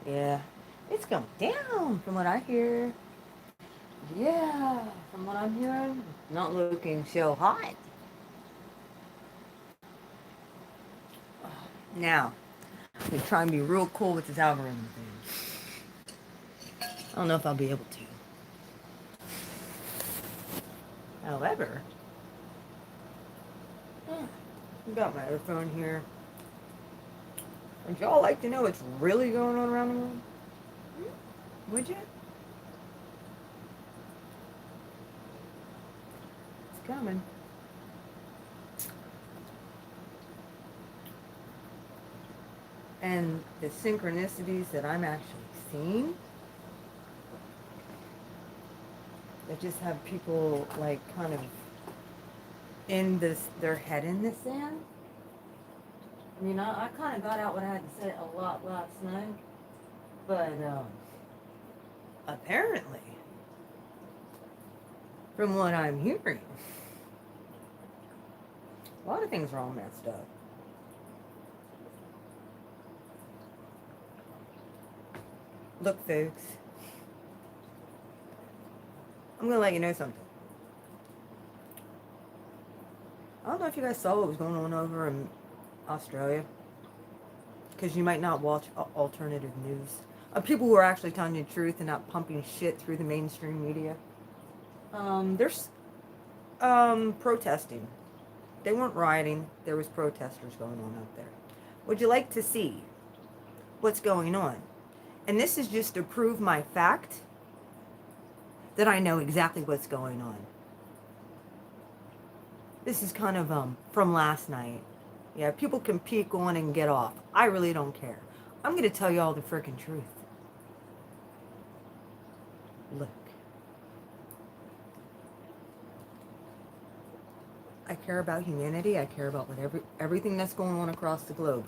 Yeah, it's going down from what I hear. Yeah, from what I'm hearing, not looking so hot. Now, we try and be real cool with this algorithm thing. I don't know if I'll be able to. However, I got my other phone here. Would y'all like to know what's really going on around the world? Would you? It's coming. And the synchronicities that I'm actually seeing that just have people like kind of in this, their head in the sand. I mean, I kind of got out what I had to say a lot last night, but apparently, from what I'm hearing, a lot of things are all messed up. Look, folks, I'm gonna let you know something. I don't know if you guys saw what was going on over in Australia, because you might not watch alternative news. People who are actually telling you the truth and not pumping shit through the mainstream media. There's protesting. They weren't rioting. There was protesters going on out there. Would you like to see what's going on? And this is just to prove my fact that I know exactly what's going on. This is kind of from last night. Yeah, people can peek on and get off. I really don't care. I'm going to tell you all the freaking truth. Look. I care about humanity. I care about everything that's going on across the globe.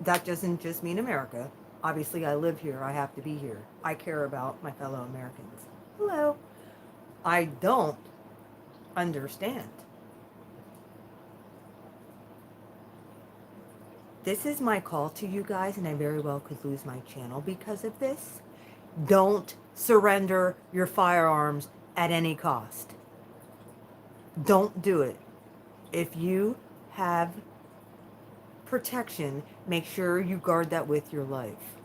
That doesn't just mean America. Obviously, I live here. I have to be here. I care about my fellow Americans. Hello. I don't understand. This is my call to you guys, and I very well could lose my channel because of this. Don't surrender your firearms at any cost. Don't do it. If you have protection, make sure you guard that with your life.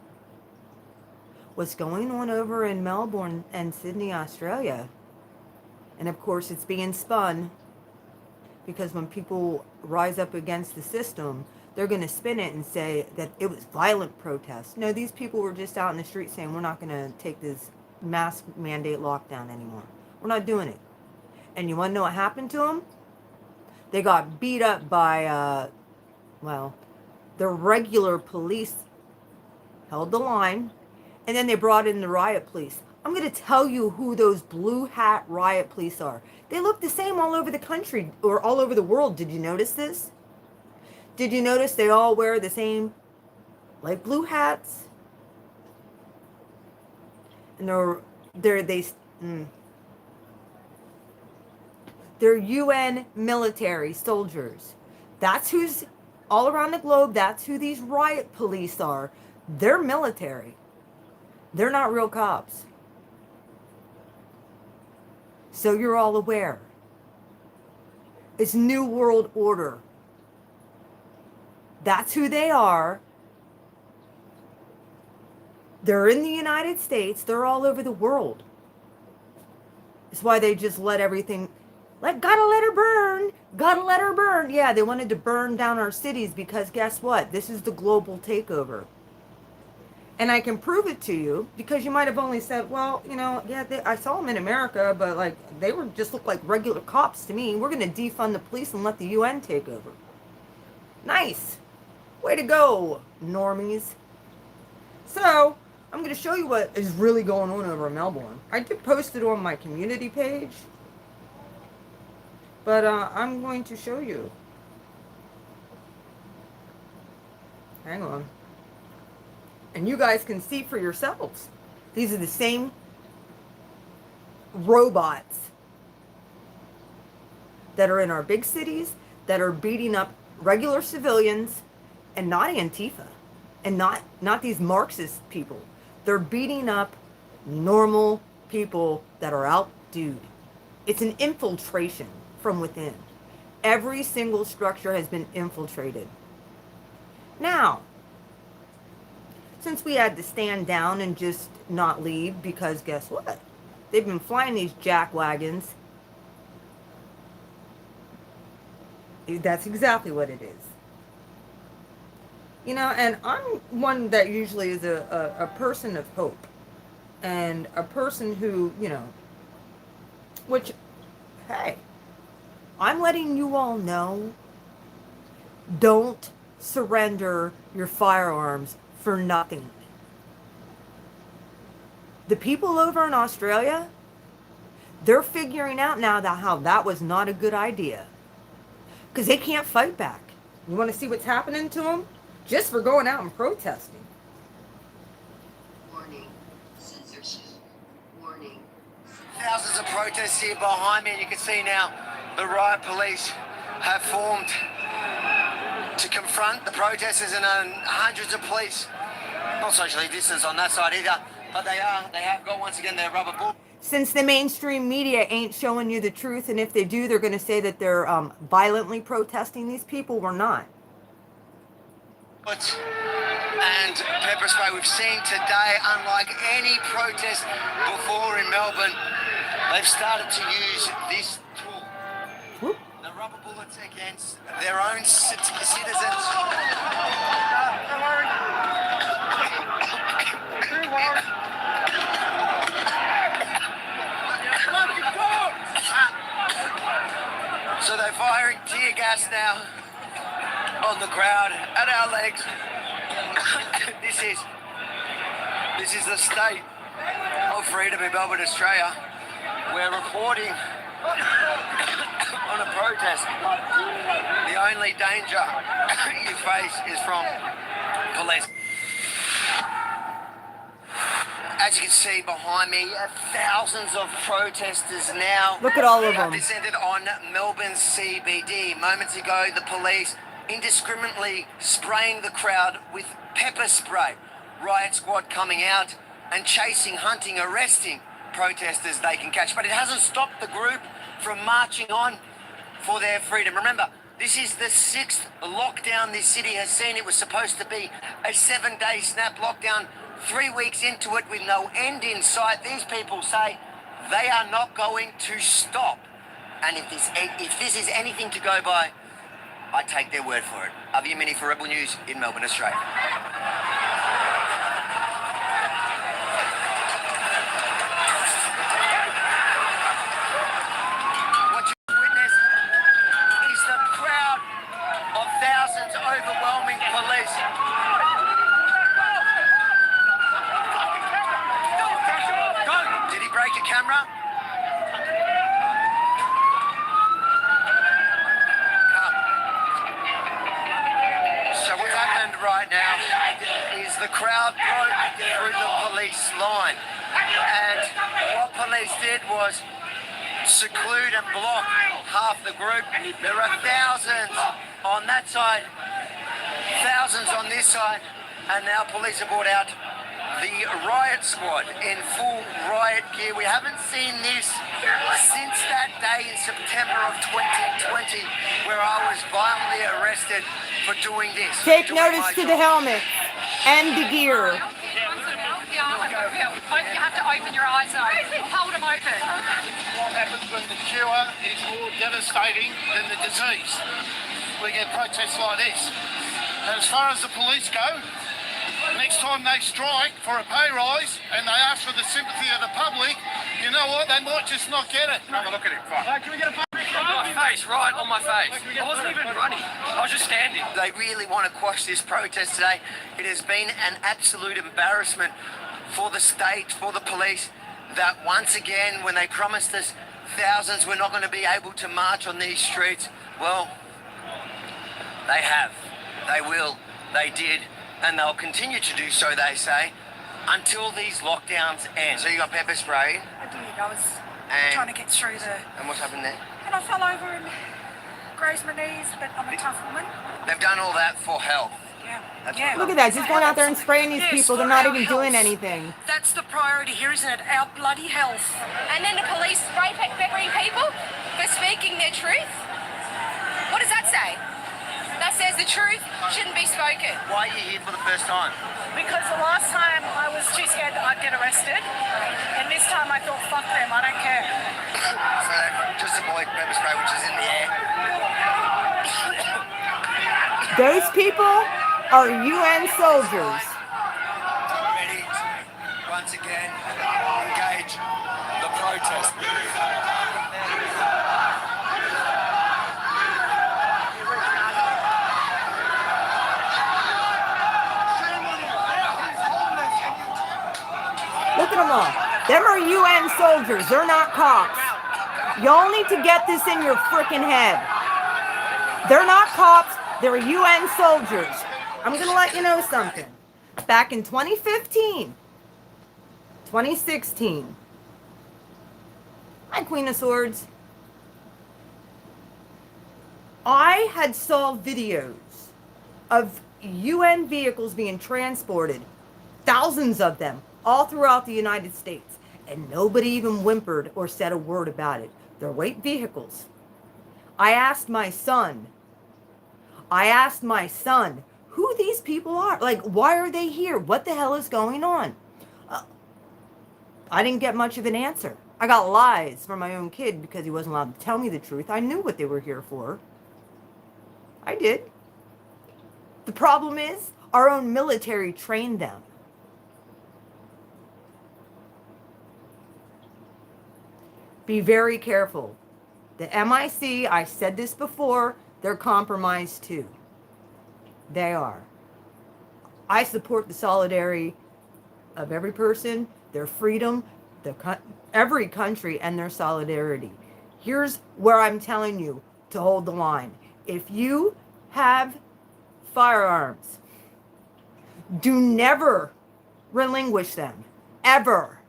What's going on over in Melbourne and Sydney, Australia, and of course it's being spun because when people rise up against the system, they're going to spin it and say that it was violent protests. No, these people were just out in the street saying we're not going to take this mask mandate lockdown anymore. We're not doing it. And you want to know what happened to them? They got beat up by, the regular police held the line, and then they brought in the riot police. I'm going to tell you who those blue hat riot police are. They look the same all over the country, or all over the world. Did you notice this? Did you notice they all wear the same, like, blue hats? And they're UN military soldiers. That's who's all around the globe. That's who these riot police are. They're military. They're not real cops. So you're all aware. It's New World Order. That's who they are. They're in the United States. They're all over the world. It's why they just let everything, gotta let her burn. Gotta let her burn. Yeah, they wanted to burn down our cities because guess what? This is the global takeover. And I can prove it to you because you might have only said, well, I saw them in America, but they were just look like regular cops to me. We're going to defund the police and let the UN take over. Nice. Way to go, normies. So, I'm going to show you what is really going on over in Melbourne. I did post it on my community page, but I'm going to show you. Hang on. And you guys can see for yourselves. These are the same robots that are in our big cities that are beating up regular civilians and not Antifa. and not these Marxist people. They're beating up normal people that are out, dude. It's an infiltration from within. Every single structure has been infiltrated. Now, since we had to stand down and just not leave, because guess what? They've been flying these jack wagons. That's exactly what it is. And I'm one that usually is a person of hope. And a person who, which, hey, I'm letting you all know, don't surrender your firearms for nothing. The people over in Australia, they're figuring out now that how that was not a good idea. Because they can't fight back. You want to see what's happening to them? Just for going out and protesting. Warning. Censorship. Warning. Thousands of protesters here behind me, and you can see now the riot police have formed to confront the protesters, and hundreds of police, not socially distanced on that side either, but they have got once again their rubber bullets. Since the mainstream media ain't showing you the truth, and if they do, they're going to say that they're violently protesting these people, we're not. And pepper spray we've seen today, unlike any protest before in Melbourne, they've started to use this tool. Whoop. The rubber bullets against their own citizens. So they're firing tear gas now on the crowd, at our legs. This is the state of freedom in Melbourne, Australia. We're reporting on a protest. The only danger you face is from police. As you can see behind me, thousands of protesters now. Look at all of them. Descended on Melbourne's CBD. Moments ago, the police indiscriminately spraying the crowd with pepper spray. Riot squad coming out and chasing, hunting, arresting protesters they can catch. But it hasn't stopped the group from marching on for their freedom. Remember, this is the 6th lockdown this city has seen. It was supposed to be a 7-day snap lockdown. 3 weeks into it with no end in sight. These people say they are not going to stop. And if this is anything to go by, I take their word for it. Avi Mini for Rebel News in Melbourne, Australia. What you witnessed is the crowd of thousands overwhelming police. Did he break a camera? Right now is the crowd broke through the police line, and what police did was seclude and block half the group. There are thousands on that side, thousands on this side, and now police have brought out the riot squad in full riot gear. We haven't seen this since that day in September of 2020 where I was violently arrested for doing this. Take notice to the helmet and the gear. You have to open your eyes though. Hold them open. What happens when the cure is more devastating than the disease? We get protests like this. And as far as the police go, next time they strike for a pay rise and they ask for the sympathy of the public, you know what? They might just not get it. Have a look at it. Can we get a my face, right on my face. I wasn't even running. I was just standing. They really want to quash this protest today. It has been an absolute embarrassment for the state, for the police, that once again, when they promised us thousands were not going to be able to march on these streets, well, they have. They will. They did. And they'll continue to do so, they say, until these lockdowns end. So you got pepper spray? I did. I was trying to get through the... And what's happened there? And I fell over and grazed my knees, but I'm a tough woman. They've done all that for health. That's Yeah. Look at that, just going out there and spraying these Yes, people. for They're not our even doing health. anything. That's the priority here, isn't it? Our bloody health. And then the police spray peppering people for speaking their truth. What does that say? That says the truth shouldn't be spoken. Why are you here for the first time? Because the last time I was too scared that I'd get arrested, and this time I thought, fuck them, I don't care. So just avoid pepper spray, which is in the air. Those people are UN soldiers. Ready to once again engage the protest. Look at them all. Them are UN soldiers. They're not cops. Y'all need to get this in your freaking head. They're not cops. They're UN soldiers. I'm going to let you know something. Back in 2015, 2016, hi, Queen of Swords. I had saw videos of UN vehicles being transported, thousands of them, all throughout the United States, and nobody even whimpered or said a word about it. They're white vehicles. I asked my son who these people are. Like, why are they here? What the hell is going on? I didn't get much of an answer. I got lies from my own kid because he wasn't allowed to tell me the truth. I knew what they were here for. I did. The problem is, our own military trained them. Be very careful. The MIC, I said this before, they're compromised too. They are. I support the solidarity of every person, their freedom, every country, and their solidarity. Here's where I'm telling you to hold the line. If you have firearms, do never relinquish them. Ever.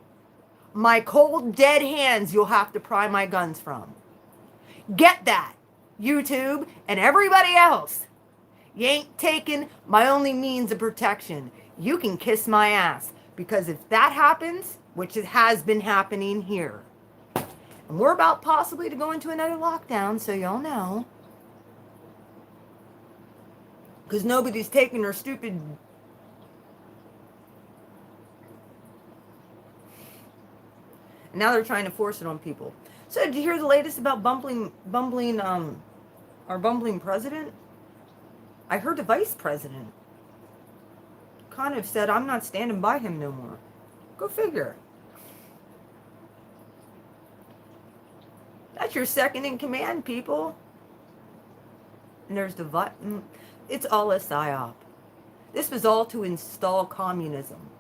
My cold, dead hands you'll have to pry my guns from. Get that, YouTube and everybody else. You ain't taking my only means of protection. You can kiss my ass. Because if that happens, which it has been happening here, and we're about possibly to go into another lockdown, so y'all know. Because nobody's taking their stupid... Now they're trying to force it on people. So did you hear the latest about our bumbling president? I heard the vice president kind of said, I'm not standing by him no more. Go figure. That's your second in command, people. And there's the it's all a psyop. This was all to install communism.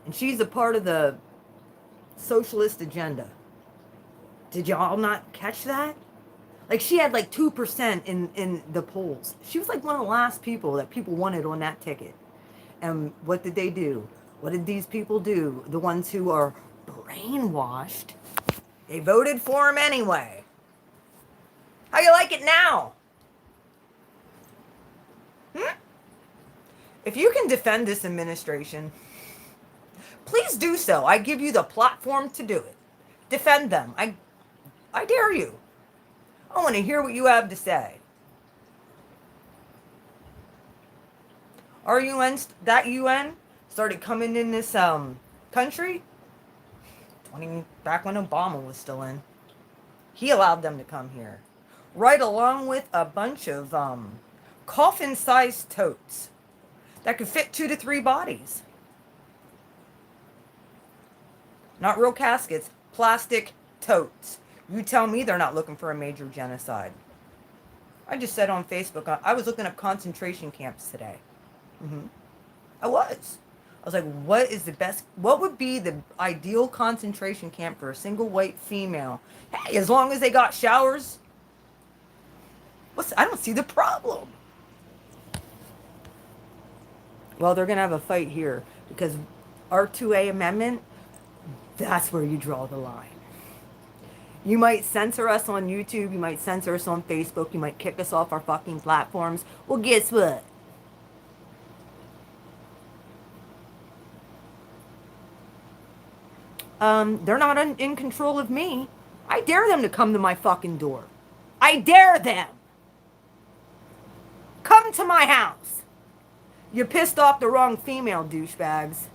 And she's a part of the socialist agenda. Did y'all not catch that? Like, she had like 2% in the polls. She was like one of the last people that people wanted on that ticket. And what did they do? What did these people do? The ones who are brainwashed, they voted for him anyway. How you like it now? If you can defend this administration, please do so. I give you the platform to do it. Defend them. I dare you. I want to hear what you have to say. Our UN, that UN started coming in this country back when Obama was still in. He allowed them to come here. Right along with a bunch of coffin-sized totes that could fit 2 to 3 bodies. Not real caskets, plastic totes. You tell me they're not looking for a major genocide. I just said on Facebook, I was looking up concentration camps today. I was like, what would be the ideal concentration camp for a single white female? Hey, as long as they got showers, I don't see the problem. Well, they're going to have a fight here because our 2A amendment, that's where you draw the line. You might censor us on YouTube. You might censor us on Facebook. You might kick us off our fucking platforms. Well, guess what? they're not in control of me. I dare them to come to my fucking door. I dare them. Come to my house. You pissed off the wrong female, douchebags.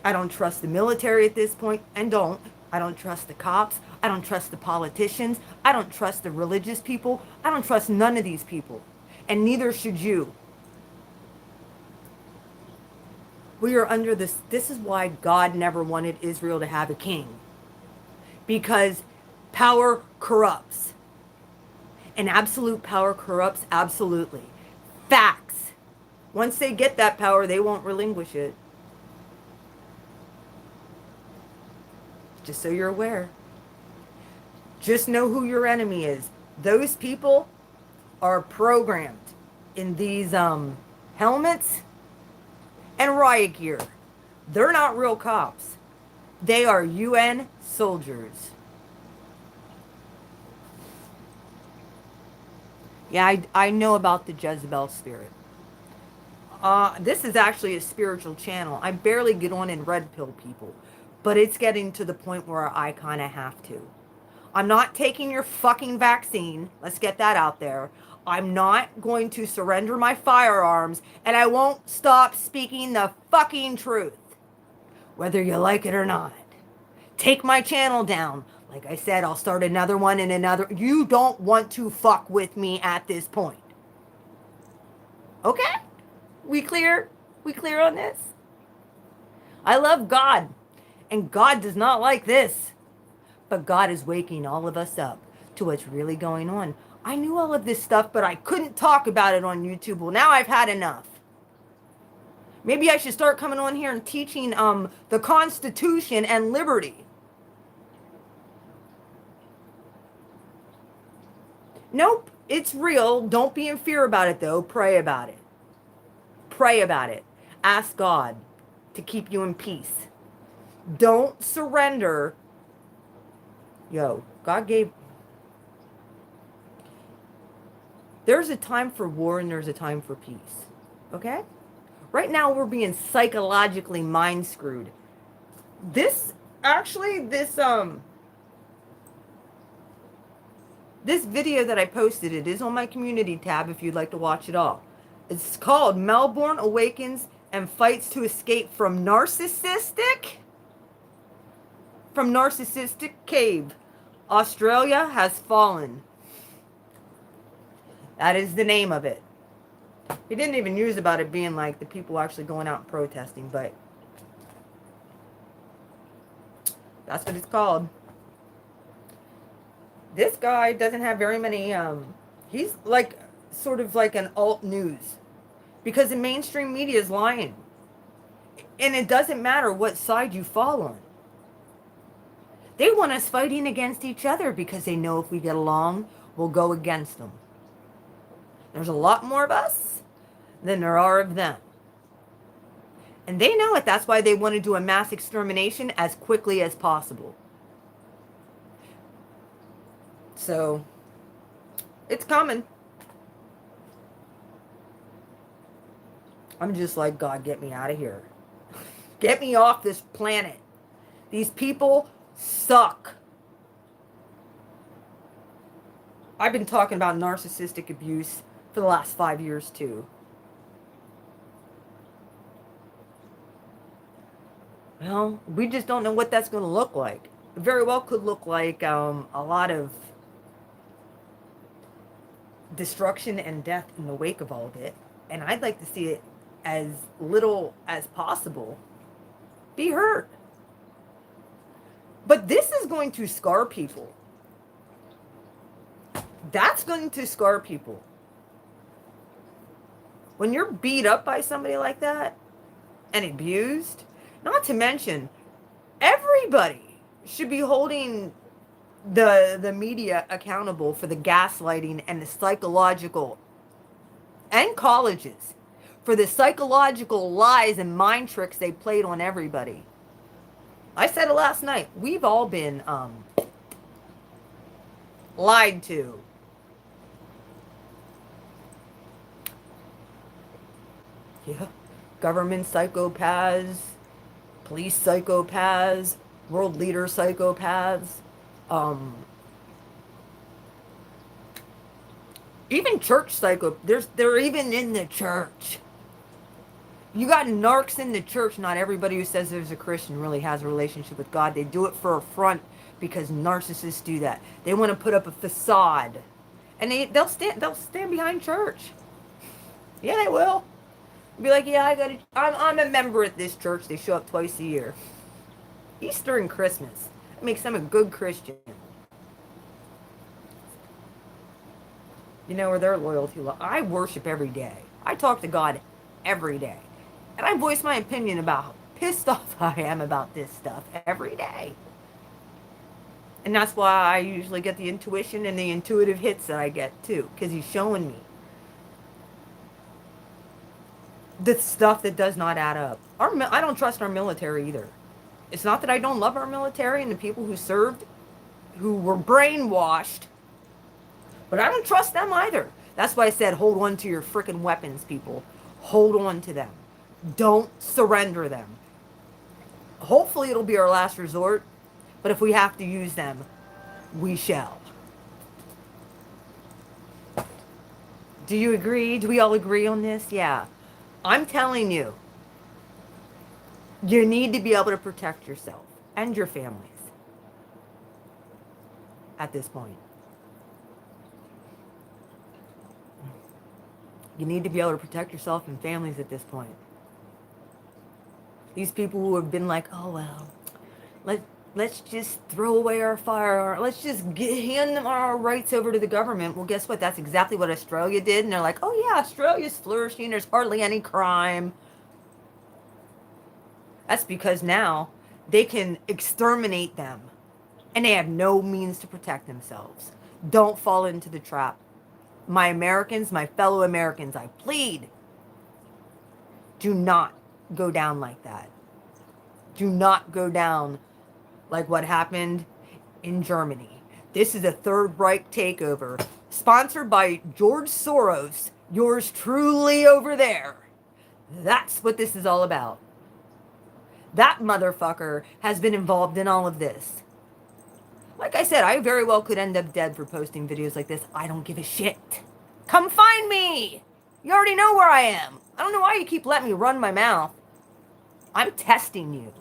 I don't trust the military at this point, and don't. I don't trust the cops. I don't trust the politicians. I don't trust the religious people. I don't trust none of these people. And neither should you. We are under this. This is why God never wanted Israel to have a king. Because power corrupts. And absolute power corrupts absolutely. Facts. Once they get that power, they won't relinquish it. Just so you're aware. Just know who your enemy is. Those people are programmed in these helmets and riot gear. They're not real cops. They are UN soldiers. Yeah, I know about the Jezebel spirit. This is actually a spiritual channel. I barely get on and red pill people. But it's getting to the point where I kind of have to. I'm not taking your fucking vaccine. Let's get that out there. I'm not going to surrender my firearms. And I won't stop speaking the fucking truth. Whether you like it or not. Take my channel down. Like I said, I'll start another one and another. You don't want to fuck with me at this point. Okay? We clear? We clear on this? I love God. And God does not like this. But God is waking all of us up to what's really going on. I knew all of this stuff, but I couldn't talk about it on YouTube. Well, now I've had enough. Maybe I should start coming on here and teaching the Constitution and liberty. Nope, it's real. Don't be in fear about it, though. Pray about it. Pray about it. Ask God to keep you in peace. Don't surrender. Yo, God gave... There's a time for war and there's a time for peace. Okay? Right now we're being psychologically mind screwed. This video that I posted, it is on my community tab if you'd like to watch it all. It's called Melbourne Awakens and Fights to Escape from Narcissistic Cave. Australia has fallen. That is the name of it. He didn't even use about it being like the people actually going out and protesting, but that's what it's called. This guy doesn't have very many, he's like, sort of like an alt news. Because the mainstream media is lying. And it doesn't matter what side you fall on. They want us fighting against each other because they know if we get along, we'll go against them. There's a lot more of us than there are of them. And they know it. That's why they want to do a mass extermination as quickly as possible. So, it's coming. I'm just like, God, get me out of here. Get me off this planet. These people suck. I've been talking about narcissistic abuse for the last 5 years too. Well, we just don't know what that's going to look like. It very well could look like a lot of destruction and death in the wake of all of it. And I'd like to see it as little as possible be hurt. But this is going to scar people. That's going to scar people. When you're beat up by somebody like that and abused, not to mention, everybody should be holding the media accountable for the gaslighting and the psychological, and colleges, for the psychological lies and mind tricks they played on everybody. I said it last night. We've all been lied to. Yeah. government psychopaths, police psychopaths, world leader psychopaths, um, even church psycho. They're even in the church. You got narcs in the church. Not everybody who says there's a Christian really has a relationship with God. They do it for a front because narcissists do that. They want to put up a facade, and they'll stand behind church. Yeah, they will. Be like, yeah, I'm a member at this church. They show up twice a year. Easter and Christmas. It makes them a good Christian. You know where their loyalty lies. I worship every day. I talk to God every day. And I voice my opinion about how pissed off I am about this stuff every day. And that's why I usually get the intuition and the intuitive hits that I get too. Because he's showing me the stuff that does not add up. I don't trust our military either. It's not that I don't love our military and the people who served, who were brainwashed, but I don't trust them either. That's why I said hold on to your freaking weapons, people. Hold on to them. Don't surrender them. Hopefully it'll be our last resort, but if we have to use them, we shall. Do you agree? Do we all agree on this? Yeah. I'm telling you, you need to be able to protect yourself and your families at this point. You need to be able to protect yourself and families at this point. These people who have been like, oh, well, let's just throw away our firearm. Let's just hand them our rights over to the government. Well, guess what? That's exactly what Australia did. And they're like, oh, yeah, Australia's flourishing. There's hardly any crime. That's because now they can exterminate them. And they have no means to protect themselves. Don't fall into the trap. My Americans, my fellow Americans, I plead, do not go down like that. Do not go down like what happened in Germany. This is a Third Reich takeover, sponsored by George Soros, yours truly over there. That's what this is all about. That motherfucker has been involved in all of this. Like I said, I very well could end up dead for posting videos like this. I don't give a shit. Come find me! You already know where I am. I don't know why you keep letting me run my mouth. I'm testing you.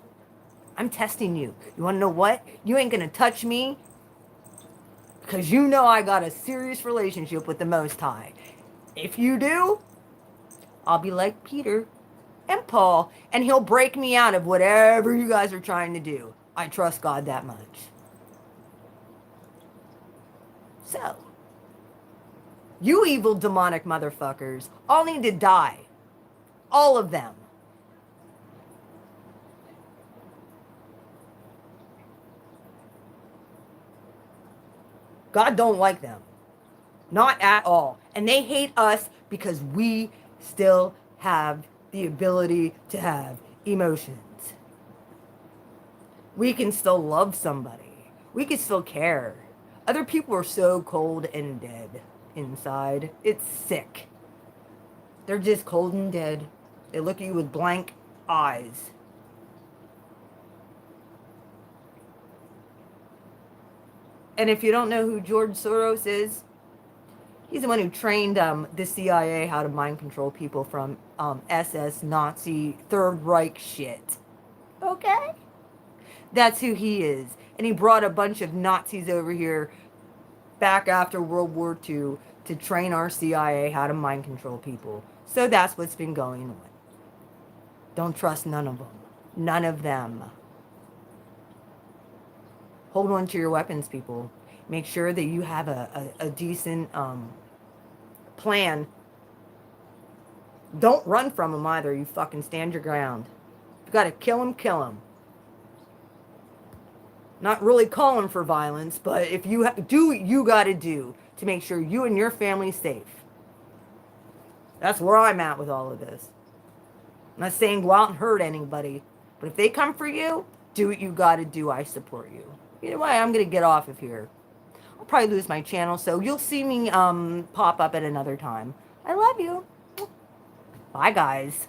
I'm testing you. You want to know what? You ain't going to touch me because you know I got a serious relationship with the Most High. If you do, I'll be like Peter and Paul, and he'll break me out of whatever you guys are trying to do. I trust God that much. So, you evil demonic motherfuckers all need to die. All of them. God don't like them. Not at all. And they hate us because we still have the ability to have emotions. We can still love somebody. We can still care. Other people are so cold and dead inside. It's sick. They're just cold and dead. They look at you with blank eyes. And if you don't know who George Soros is, he's the one who trained the CIA how to mind control people from SS, Nazi, Third Reich shit. Okay? That's who he is. And he brought a bunch of Nazis over here back after World War II to train our CIA how to mind control people. So that's what's been going on. Don't trust none of them. None of them. Hold on to your weapons, people. Make sure that you have a decent plan. Don't run from them either. You fucking stand your ground. If you gotta kill them, kill them. Not really calling for violence, but if you do what you gotta do to make sure you and your family's safe. That's where I'm at with all of this. I'm not saying go out and hurt anybody, but if they come for you, do what you gotta do. I support you. Either way, I'm gonna get off of here. I'll probably lose my channel, so you'll see me pop up at another time. I love you. Bye, guys.